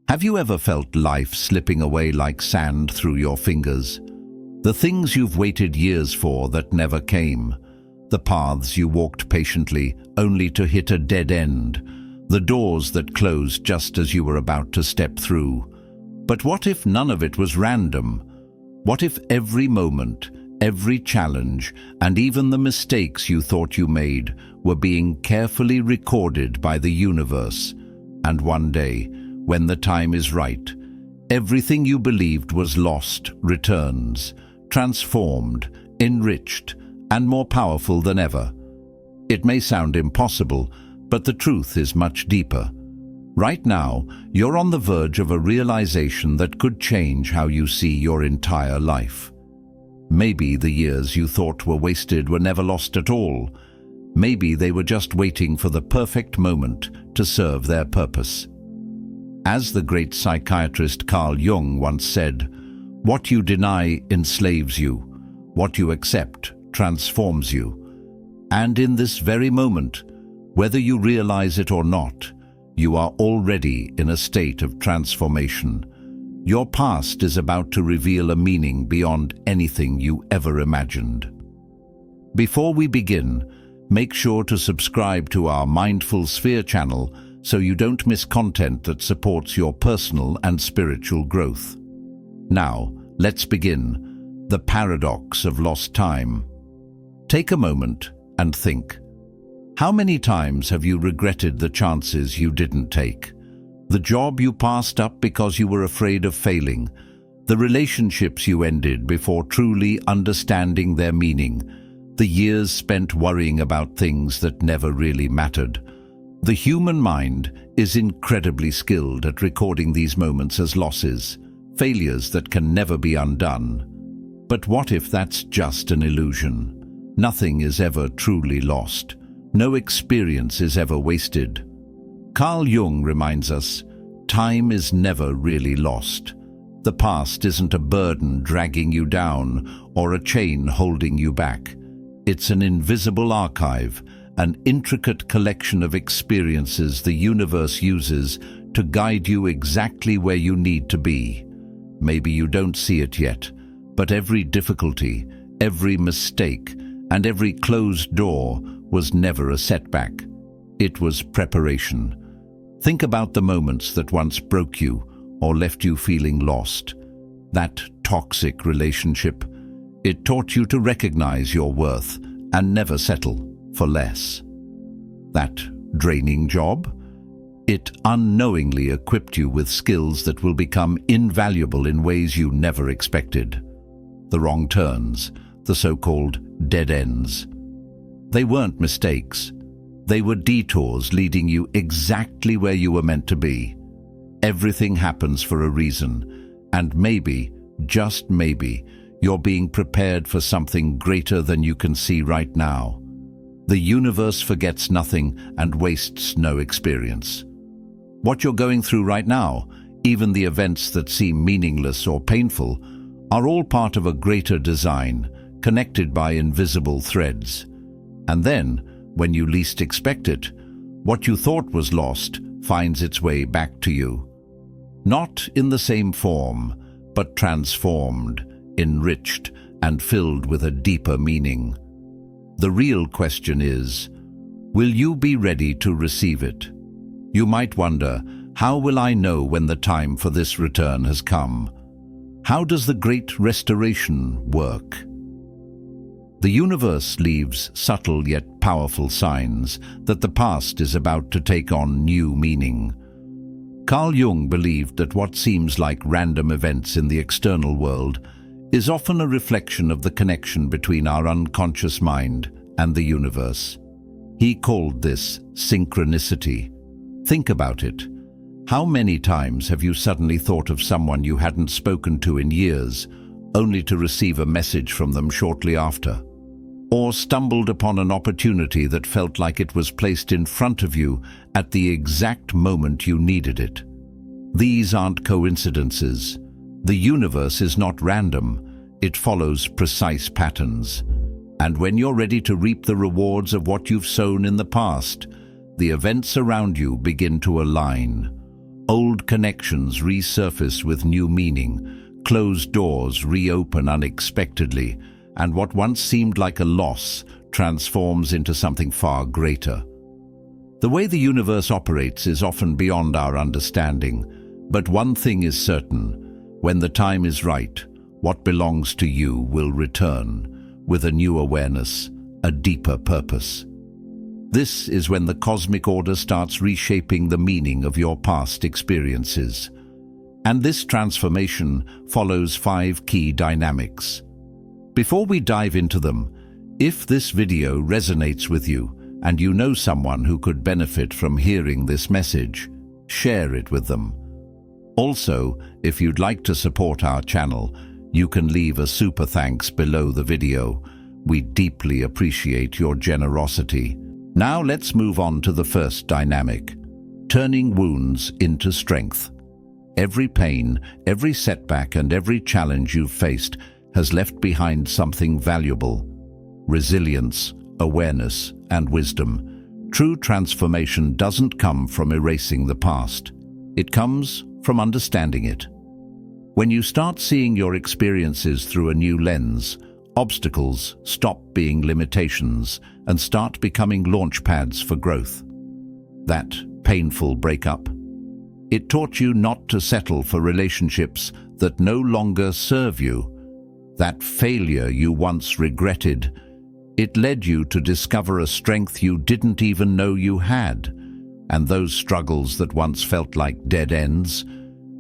Have you ever felt life slipping away like sand through your fingers? The things you've waited years for that never came. The paths you walked patiently only to hit a dead end. The doors that closed just as you were about to step through. But what if none of it was random? What if every moment, every challenge, and even the mistakes you thought you made were being carefully recorded by the universe? And one day, when the time is right, everything you believed was lost returns, transformed, enriched, and more powerful than ever. It may sound impossible, but the truth is much deeper. Right now, you're on the verge of a realization that could change how you see your entire life. Maybe the years you thought were wasted were never lost at all. Maybe they were just waiting for the perfect moment to serve their purpose. As the great psychiatrist Carl Jung once said, "What you deny enslaves you. What you accept transforms you." And in this very moment, whether you realize it or not, you are already in a state of transformation. Your past is about to reveal a meaning beyond anything you ever imagined. Before we begin, make sure to subscribe to our mindfulsphere channel so you don't miss content that supports your personal and spiritual growth. Now, let's begin. The paradox of lost time. Take a moment and think. How many times have you regretted the chances you didn't take? The job you passed up because you were afraid of failing? The relationships you ended before truly understanding their meaning? The years spent worrying about things that never really mattered? The human mind is incredibly skilled at recording these moments as losses, failures that can never be undone. But what if that's just an illusion? Nothing is ever truly lost. No experience is ever wasted. Carl Jung reminds us, time is never really lost. The past isn't a burden dragging you down or a chain holding you back. It's an invisible archive, an intricate collection of experiences the universe uses to guide you exactly where you need to be. Maybe you don't see it yet, but every difficulty, every mistake, and every closed door was never a setback. It was preparation. Think about the moments that once broke you or left you feeling lost. That toxic relationship. It taught you to recognize your worth and never settle for less. That draining job. It unknowingly equipped you with skills that will become invaluable in ways you never expected. The wrong turns, the so-called dead ends. They weren't mistakes. They were detours leading you exactly where you were meant to be. Everything happens for a reason, and maybe, just maybe, you're being prepared for something greater than you can see right now. The universe forgets nothing and wastes no experience. What you're going through right now, even the events that seem meaningless or painful, are all part of a greater design, connected by invisible threads. And then, when you least expect it, what you thought was lost finds its way back to you. Not in the same form, but transformed, enriched, and filled with a deeper meaning. The real question is, will you be ready to receive it? You might wonder, how will I know when the time for this return has come? How does the great restoration work? The universe leaves subtle yet powerful signs that the past is about to take on new meaning. Carl Jung believed that what seems like random events in the external world is often a reflection of the connection between our unconscious mind and the universe. He called this synchronicity. Think about it. How many times have you suddenly thought of someone you hadn't spoken to in years, only to receive a message from them shortly after? Or stumbled upon an opportunity that felt like it was placed in front of you at the exact moment you needed it? These aren't coincidences. The universe is not random. It follows precise patterns. And when you're ready to reap the rewards of what you've sown in the past, the events around you begin to align. Old connections resurface with new meaning, closed doors reopen unexpectedly, and what once seemed like a loss transforms into something far greater. The way the universe operates is often beyond our understanding, but one thing is certain: when the time is right, what belongs to you will return, with a new awareness, a deeper purpose. This is when the cosmic order starts reshaping the meaning of your past experiences. And this transformation follows 5 key dynamics. Before we dive into them, if this video resonates with you and you know someone who could benefit from hearing this message, share it with them. Also, if you'd like to support our channel, you can leave a super thanks below the video. We deeply appreciate your generosity. Now let's move on to the first dynamic: turning wounds into strength. Every pain, every setback, and every challenge you've faced has left behind something valuable: resilience, awareness, and wisdom. True transformation doesn't come from erasing the past. It comes from understanding it. When you start seeing your experiences through a new lens, obstacles stop being limitations and start becoming launch pads for growth. That painful breakup, it taught you not to settle for relationships that no longer serve you. That failure you once regretted, it led you to discover a strength you didn't even know you had. And those struggles that once felt like dead ends,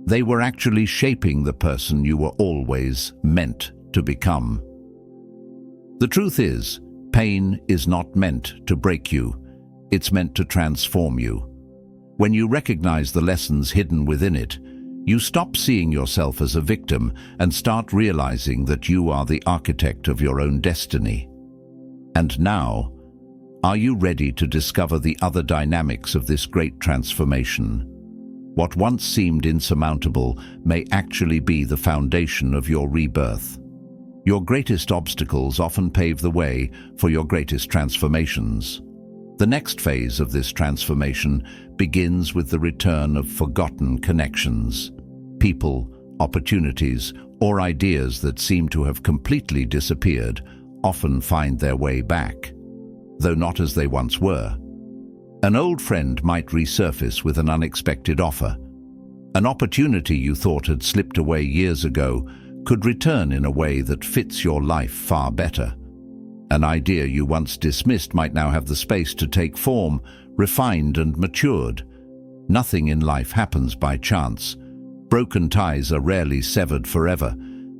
they were actually shaping the person you were always meant to become. The truth is, pain is not meant to break you. It's meant to transform you. When you recognize the lessons hidden within it, you stop seeing yourself as a victim and start realizing that you are the architect of your own destiny. And now, are you ready to discover the other dynamics of this great transformation? What once seemed insurmountable may actually be the foundation of your rebirth. Your greatest obstacles often pave the way for your greatest transformations. The next phase of this transformation begins with the return of forgotten connections. People, opportunities, or ideas that seem to have completely disappeared often find their way back, though not as they once were. An old friend might resurface with an unexpected offer. An opportunity you thought had slipped away years ago could return in a way that fits your life far better. An idea you once dismissed might now have the space to take form, refined and matured. Nothing in life happens by chance. Broken ties are rarely severed forever.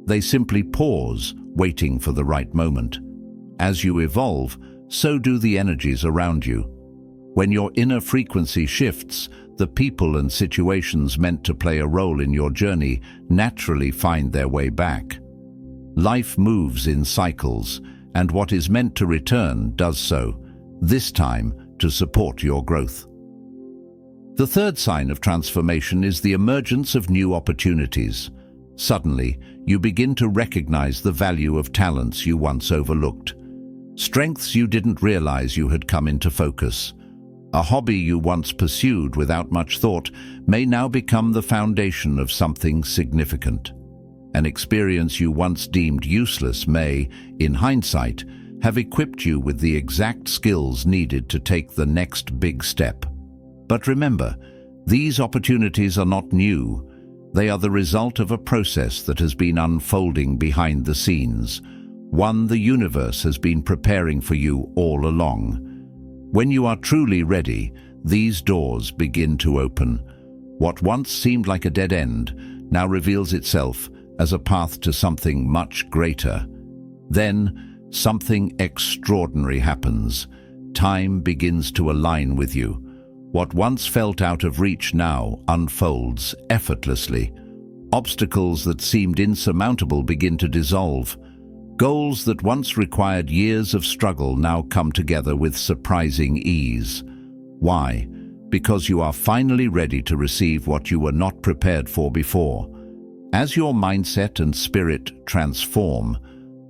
They simply pause, waiting for the right moment. As you evolve, so do the energies around you. When your inner frequency shifts, the people and situations meant to play a role in your journey naturally find their way back. Life moves in cycles, and what is meant to return does so, this time to support your growth. The third sign of transformation is the emergence of new opportunities. Suddenly, you begin to recognize the value of talents you once overlooked. Strengths you didn't realize you had come into focus. A hobby you once pursued without much thought may now become the foundation of something significant. An experience you once deemed useless may, in hindsight, have equipped you with the exact skills needed to take the next big step. But remember, these opportunities are not new. They are the result of a process that has been unfolding behind the scenes, one the universe has been preparing for you all along. When you are truly ready, these doors begin to open. What once seemed like a dead end now reveals itself as a path to something much greater. Then, something extraordinary happens. Time begins to align with you. What once felt out of reach now unfolds effortlessly. Obstacles that seemed insurmountable begin to dissolve. Goals that once required years of struggle now come together with surprising ease. Why? Because you are finally ready to receive what you were not prepared for before. As your mindset and spirit transform,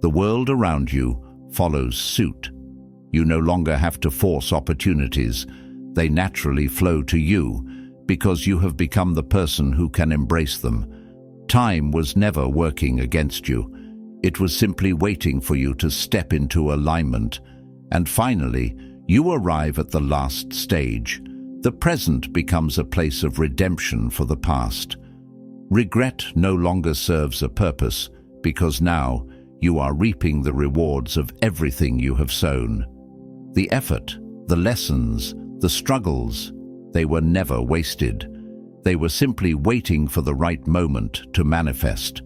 the world around you follows suit. You no longer have to force opportunities. They naturally flow to you, because you have become the person who can embrace them. Time was never working against you. It was simply waiting for you to step into alignment. And finally, you arrive at the last stage. The present becomes a place of redemption for the past. Regret no longer serves a purpose, because now you are reaping the rewards of everything you have sown. The effort, the lessons, the struggles, they were never wasted. They were simply waiting for the right moment to manifest.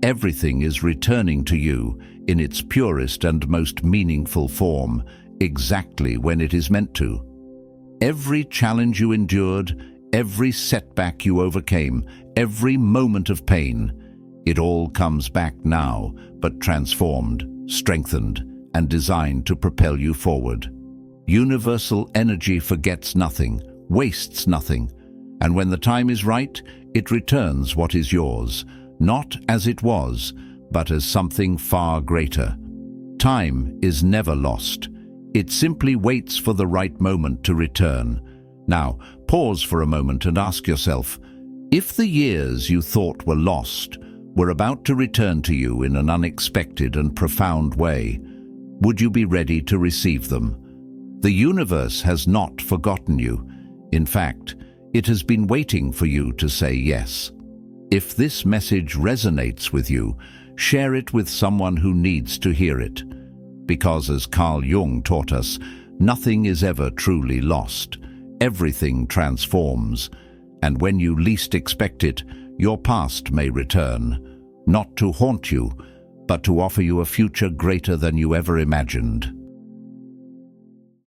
Everything is returning to you in its purest and most meaningful form, exactly when it is meant to. Every challenge you endured, every setback you overcame, every moment of pain, it all comes back now, but transformed, strengthened, and designed to propel you forward. Universal energy forgets nothing, wastes nothing, and when the time is right, it returns what is yours, not as it was, but as something far greater. Time is never lost. It simply waits for the right moment to return. Now, pause for a moment and ask yourself, if the years you thought were lost were about to return to you in an unexpected and profound way, would you be ready to receive them? The universe has not forgotten you. In fact, it has been waiting for you to say yes. If this message resonates with you, share it with someone who needs to hear it. Because as Carl Jung taught us, nothing is ever truly lost. Everything transforms. And when you least expect it, your past may return, not to haunt you, but to offer you a future greater than you ever imagined.